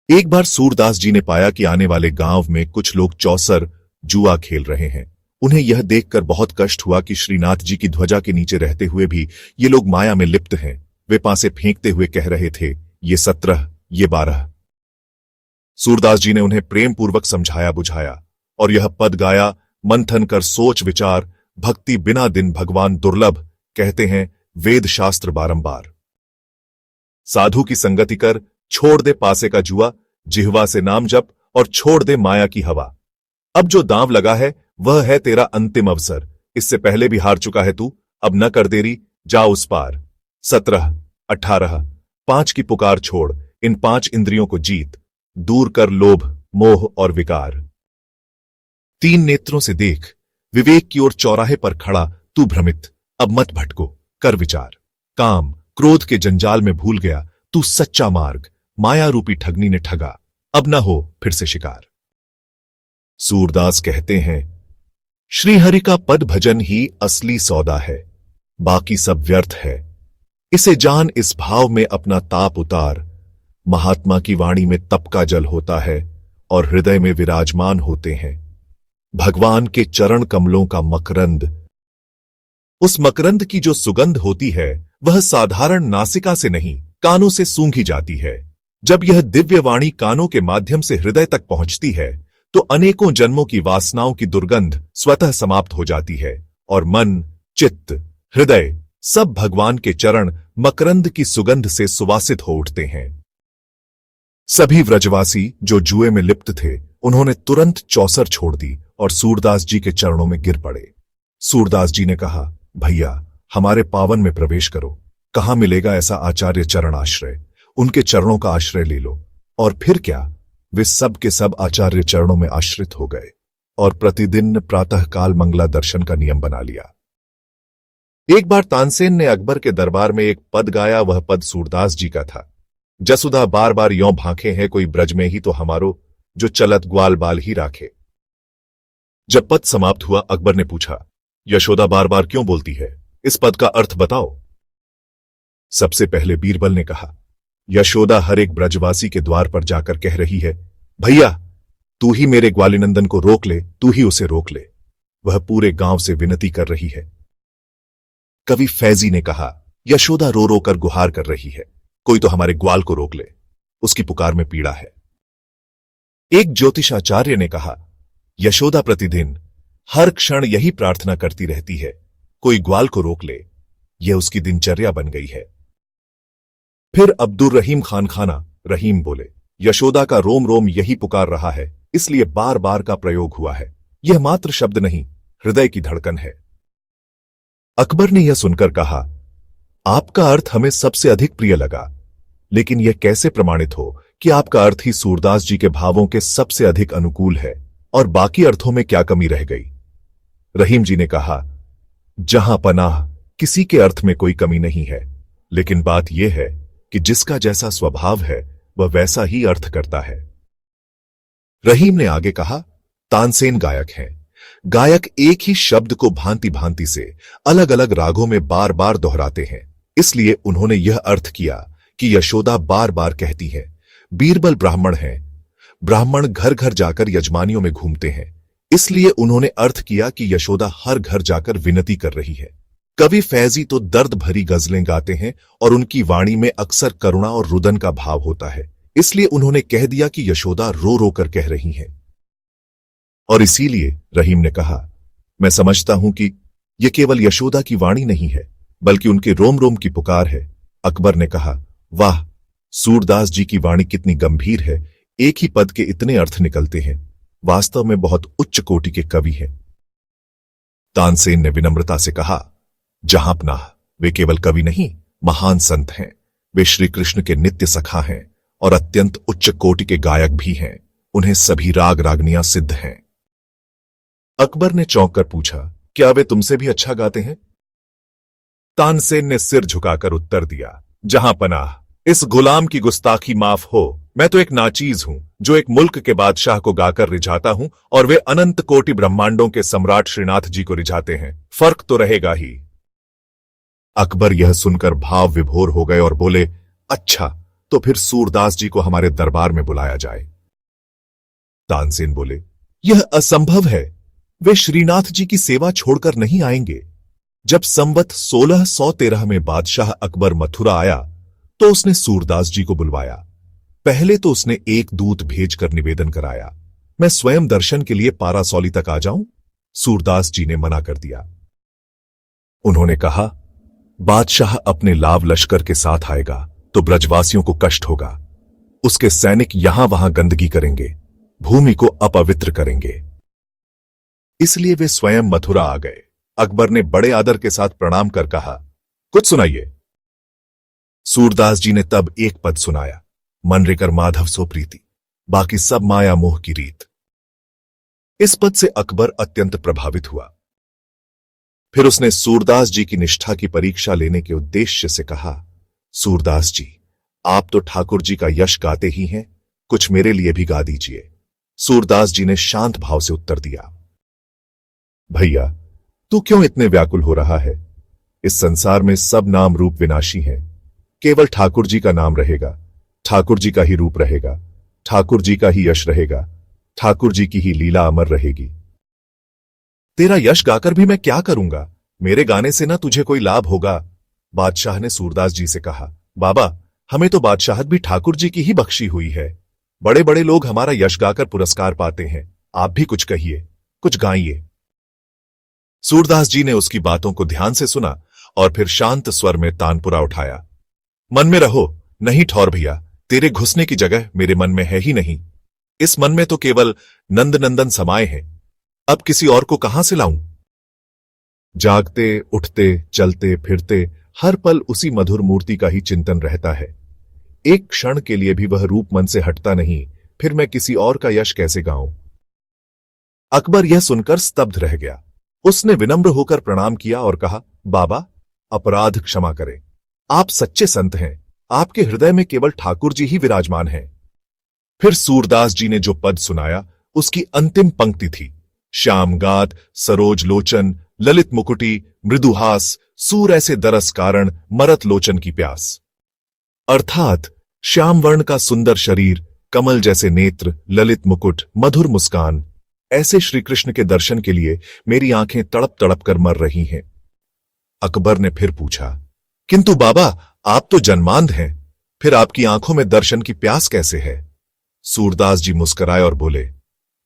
एक बार सूरदास जी ने पाया कि आने वाले गांव में कुछ लोग चौसर जुआ खेल रहे हैं। उन्हें यह देखकर बहुत कष्ट हुआ कि श्रीनाथ जी की ध्वजा के नीचे रहते हुए भी ये लोग माया में लिप्त हैं। वे पासे फेंकते हुए कह रहे थे, ये 17, ये 12। सूरदास जी ने उन्हें प्रेम पूर्वक समझाया बुझाया और यह पद गाया, मंथन कर सोच विचार, भक्ति बिना दिन भगवान दुर्लभ, कहते हैं वेद शास्त्र बारंबार। साधु की संगति कर, छोड़ दे पासे का जुआ, जिह्वा से नाम जप और छोड़ दे माया की हवा। अब जो दांव लगा है वह है तेरा अंतिम अवसर। इससे पहले भी हार चुका है तू, अब न कर देरी, जा उस पार। 17, 18, 5 की पुकार छोड़, इन 5 इंद्रियों को जीत, दूर कर लोभ, मोह और विकार। 3 नेत्रों से देख, विवेक की ओर चौराहे पर खड़ा तू भ्रमित, अब मत भटको, कर विचार। काम क्रोध के जंजाल में भूल गया तू सच्चा मार्ग, माया रूपी ठगनी ने ठगा, अब न हो फिर से शिकार। सूरदास कहते हैं, श्रीहरि का पद भजन ही असली सौदा है, बाकी सब व्यर्थ है। इसे जान, इस भाव में अपना ताप उतार। महात्मा की वाणी में तप का जल होता है और हृदय में विराजमान होते हैं भगवान के चरण कमलों का मकरंद। उस मकरंद की जो सुगंध होती है वह साधारण नासिका से नहीं, कानों से सूंघी जाती है। जब यह दिव्य वाणी कानों के माध्यम से हृदय तक पहुंचती है तो अनेकों जन्मों की वासनाओं की दुर्गंध स्वतः समाप्त हो जाती है और मन, चित्त, हृदय सब भगवान के चरण मकरंद की सुगंध से सुवासित हो उठते हैं। सभी व्रजवासी जो जुए में लिप्त थे, उन्होंने तुरंत चौसर छोड़ दी और सूरदास जी के चरणों में गिर पड़े। सूरदास जी ने कहा, भैया हमारे पावन में प्रवेश करो। कहां मिलेगा ऐसा आचार्य चरण आश्रय, उनके चरणों का आश्रय ले लो। और फिर क्या, वे सब के सब आचार्य चरणों में आश्रित हो गए और प्रतिदिन प्रातःकाल मंगला दर्शन का नियम बना लिया। एक बार तानसेन ने अकबर के दरबार में एक पद गाया। वह पद सूरदास जी का था। जसुदा बार बार यों भांखे हैं, कोई ब्रज में ही तो हमारो, जो चलत ग्वाल बाल ही राखे। जब पद समाप्त हुआ, अकबर ने पूछा, यशोदा बार बार क्यों बोलती है, इस पद का अर्थ बताओ। सबसे पहले बीरबल ने कहा, यशोदा हर एक ब्रजवासी के द्वार पर जाकर कह रही है, भैया तू ही मेरे ग्वालिनंदन को रोक ले, तू ही उसे रोक ले। वह पूरे गांव से विनती कर रही है। कवि फैजी ने कहा, यशोदा रो रो कर गुहार कर रही है, कोई तो हमारे ग्वाल को रोक ले, उसकी पुकार में पीड़ा है। एक ज्योतिषाचार्य ने कहा, यशोदा प्रतिदिन हर क्षण यही प्रार्थना करती रहती है, कोई ग्वाल को रोक ले, यह उसकी दिनचर्या बन गई है। फिर अब्दुल रहीम खान खाना रहीम बोले, यशोदा का रोम रोम यही पुकार रहा है, इसलिए बार बार का प्रयोग हुआ है। यह मात्र शब्द नहीं, हृदय की धड़कन है। अकबर ने यह सुनकर कहा, आपका अर्थ हमें सबसे अधिक प्रिय लगा, लेकिन यह कैसे प्रमाणित हो कि आपका अर्थ ही सूरदास जी के भावों के सबसे अधिक अनुकूल है और बाकी अर्थों में क्या कमी रह गई। रहीम जी ने कहा, जहां पनाह किसी के अर्थ में कोई कमी नहीं है, लेकिन बात यह है कि जिसका जैसा स्वभाव है वह वैसा ही अर्थ करता है। रहीम ने आगे कहा, तानसेन गायक हैं। गायक एक ही शब्द को भांति भांति से अलग अलग रागों में बार बार दोहराते हैं, इसलिए उन्होंने यह अर्थ किया कि यशोदा बार बार कहती है। बीरबल ब्राह्मण हैं, ब्राह्मण घर घर जाकर यजमानियों में घूमते हैं, इसलिए उन्होंने अर्थ किया कि यशोदा हर घर जाकर विनती कर रही है। कवि फैजी तो दर्द भरी गजलें गाते हैं और उनकी वाणी में अक्सर करुणा और रुदन का भाव होता है, इसलिए उन्होंने कह दिया कि यशोदा रो रो कर कह रही हैं। और इसीलिए रहीम ने कहा, मैं समझता हूं कि यह केवल यशोदा की वाणी नहीं है, बल्कि उनके रोम रोम की पुकार है। अकबर ने कहा, वाह, सूरदास जी की वाणी कितनी गंभीर है, एक ही पद के इतने अर्थ निकलते हैं, वास्तव में बहुत उच्च कोटि के कवि हैं। तानसेन ने विनम्रता से कहा, जहां पनाह, वे केवल कवि नहीं, महान संत हैं। वे श्री कृष्ण के नित्य सखा हैं और अत्यंत उच्च कोटि के गायक भी हैं। उन्हें सभी राग रागनियां सिद्ध हैं। अकबर ने चौंक कर पूछा, क्या वे तुमसे भी अच्छा गाते हैं? तानसेन ने सिर झुकाकर उत्तर दिया, जहां पनाह, इस गुलाम की गुस्ताखी माफ हो। मैं तो एक नाचीज हूं जो एक मुल्क के बादशाह को गाकर रिझाता हूं और वे अनंत कोटि ब्रह्मांडों के सम्राट श्रीनाथ जी को रिझाते हैं, फर्क तो रहेगा ही। अकबर यह सुनकर भाव विभोर हो गए और बोले, अच्छा, तो फिर सूरदास जी को हमारे दरबार में बुलाया जाए। तानसेन बोले, यह असंभव है। वे श्रीनाथ जी की सेवा छोड़कर नहीं आएंगे। जब संवत 1613 में बादशाह अकबर मथुरा आया तो उसने सूरदास जी को बुलवाया। पहले तो उसने एक दूत भेजकर निवेदन कराया, मैं स्वयं दर्शन के लिए पारासौली तक आ जाऊं। सूरदास जी ने मना कर दिया। उन्होंने कहा, बादशाह अपने लाव लश्कर के साथ आएगा तो ब्रजवासियों को कष्ट होगा। उसके सैनिक यहां वहां गंदगी करेंगे, भूमि को अपवित्र करेंगे। इसलिए वे स्वयं मथुरा आ गए। अकबर ने बड़े आदर के साथ प्रणाम कर कहा, कुछ सुनाइए। सूरदास जी ने तब एक पद सुनाया, मनरेकर माधव सो प्रीति, बाकी सब माया मोह की रीत। इस पद से अकबर अत्यंत प्रभावित हुआ। फिर उसने सूरदास जी की निष्ठा की परीक्षा लेने के उद्देश्य से कहा, सूरदास जी, आप तो ठाकुर जी का यश गाते ही हैं, कुछ मेरे लिए भी गा दीजिए। सूरदास जी ने शांत भाव से उत्तर दिया, भैया, तू क्यों इतने व्याकुल हो रहा है? इस संसार में सब नाम रूप विनाशी हैं, केवल ठाकुर जी का नाम रहेगा, ठाकुर जी का ही रूप रहेगा, ठाकुर जी का ही यश रहेगा, ठाकुर जी की ही लीला अमर रहेगी। तेरा यश गाकर भी मैं क्या करूंगा? मेरे गाने से ना तुझे कोई लाभ होगा। बादशाह ने सूरदास जी से कहा, बाबा, हमें तो बादशाहत भी ठाकुर जी की ही बख्शी हुई है। बड़े बड़े लोग हमारा यश गाकर पुरस्कार पाते हैं, आप भी कुछ कहिए, कुछ गाइए। सूरदास जी ने उसकी बातों को ध्यान से सुना और फिर शांत स्वर में तानपुरा उठाया, मन में रहो, नहीं ठौर भैया, तेरे घुसने की जगह मेरे मन में है ही नहीं। इस मन में तो केवल नंदनंदन समाये हैं, अब किसी और को कहां से लाऊं? जागते, उठते, चलते फिरते हर पल उसी मधुर मूर्ति का ही चिंतन रहता है। एक क्षण के लिए भी वह रूप मन से हटता नहीं, फिर मैं किसी और का यश कैसे गाऊं? अकबर यह सुनकर स्तब्ध रह गया। उसने विनम्र होकर प्रणाम किया और कहा, बाबा, अपराध क्षमा करें, आप सच्चे संत हैं, आपके हृदय में केवल ठाकुर जी ही विराजमान हैं। फिर सूरदास जी ने जो पद सुनाया उसकी अंतिम पंक्ति थी, श्यामगात सरोज लोचन ललित मुकुटी मृदुहास सूर ऐसे दरस कारण मरत लोचन की प्यास। अर्थात श्याम वर्ण का सुंदर शरीर, कमल जैसे नेत्र, ललित मुकुट, मधुर मुस्कान, ऐसे श्री कृष्ण के दर्शन के लिए मेरी आंखें तड़प तड़प कर मर रही हैं। अकबर ने फिर पूछा, किंतु बाबा, आप तो जन्मांध हैं, फिर आपकी आंखों में दर्शन की प्यास कैसे है? सूरदास जी मुस्कुराए और बोले,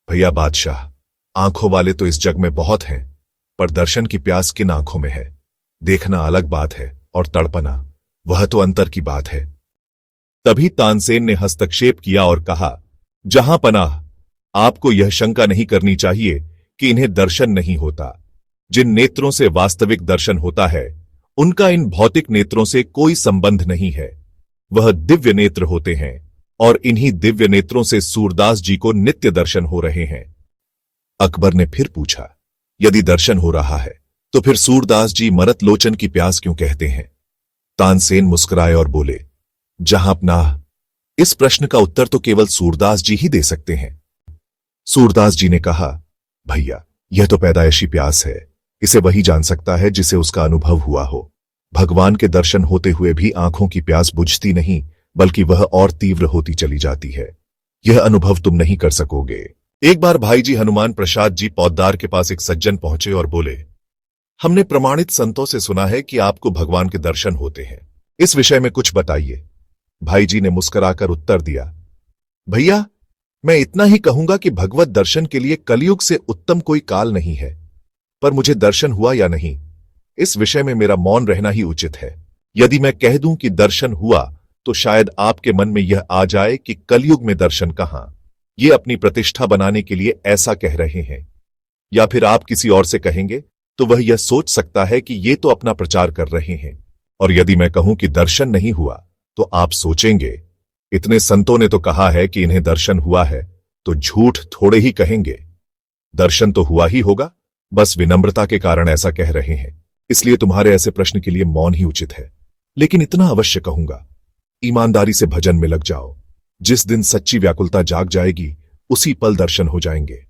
भैया बादशाह, आंखों वाले तो इस जग में बहुत हैं, पर दर्शन की प्यास किन आंखों में है? देखना अलग बात है और तड़पना वह तो अंतर की बात है। तभी तानसेन ने हस्तक्षेप किया और कहा, जहां पनाह, आपको यह शंका नहीं करनी चाहिए कि इन्हें दर्शन नहीं होता। जिन नेत्रों से वास्तविक दर्शन होता है उनका इन भौतिक नेत्रों से कोई संबंध नहीं है, वह दिव्य नेत्र होते हैं और इन्हीं दिव्य नेत्रों से सूरदास जी को नित्य दर्शन हो रहे हैं। अकबर ने फिर पूछा, यदि दर्शन हो रहा है तो फिर सूरदास जी मरत लोचन की प्यास क्यों कहते हैं? तानसेन मुस्कुराए और बोले, जहां पनाह, इस प्रश्न का उत्तर तो केवल सूरदास जी ही दे सकते हैं। सूरदास जी ने कहा, भैया, यह तो पैदाइशी प्यास है, इसे वही जान सकता है जिसे उसका अनुभव हुआ हो। भगवान के दर्शन होते हुए भी आंखों की प्यास बुझती नहीं, बल्कि वह और तीव्र होती चली जाती है। यह अनुभव तुम नहीं कर सकोगे। एक बार भाई जी हनुमान प्रसाद जी पौद्दार के पास एक सज्जन पहुंचे और बोले, हमने प्रमाणित संतों से सुना है कि आपको भगवान के दर्शन होते हैं, इस विषय में कुछ बताइए। भाई जी ने मुस्कुराकर उत्तर दिया, भैया, मैं इतना ही कहूंगा कि भगवत दर्शन के लिए कलयुग से उत्तम कोई काल नहीं है, पर मुझे दर्शन हुआ या नहीं, इस विषय में मेरा मौन रहना ही उचित है। यदि मैं कह दूं कि दर्शन हुआ तो शायद आपके मन में यह आ जाए कि कलयुग में दर्शन कहां, ये अपनी प्रतिष्ठा बनाने के लिए ऐसा कह रहे हैं, या फिर आप किसी और से कहेंगे तो वह यह सोच सकता है कि ये तो अपना प्रचार कर रहे हैं। और यदि मैं कहूं कि दर्शन नहीं हुआ तो आप सोचेंगे, इतने संतों ने तो कहा है कि इन्हें दर्शन हुआ है, तो झूठ थोड़े ही कहेंगे। दर्शन तो हुआ ही होगा, बस विनम्रता के कारण ऐसा कह रहे हैं, इसलिए तुम्हारे ऐसे प्रश्न के लिए मौन ही उचित है। लेकिन इतना अवश्य कहूंगा, ईमानदारी से भजन में लग जाओ, जिस दिन सच्ची व्याकुलता जाग जाएगी उसी पल दर्शन हो जाएंगे।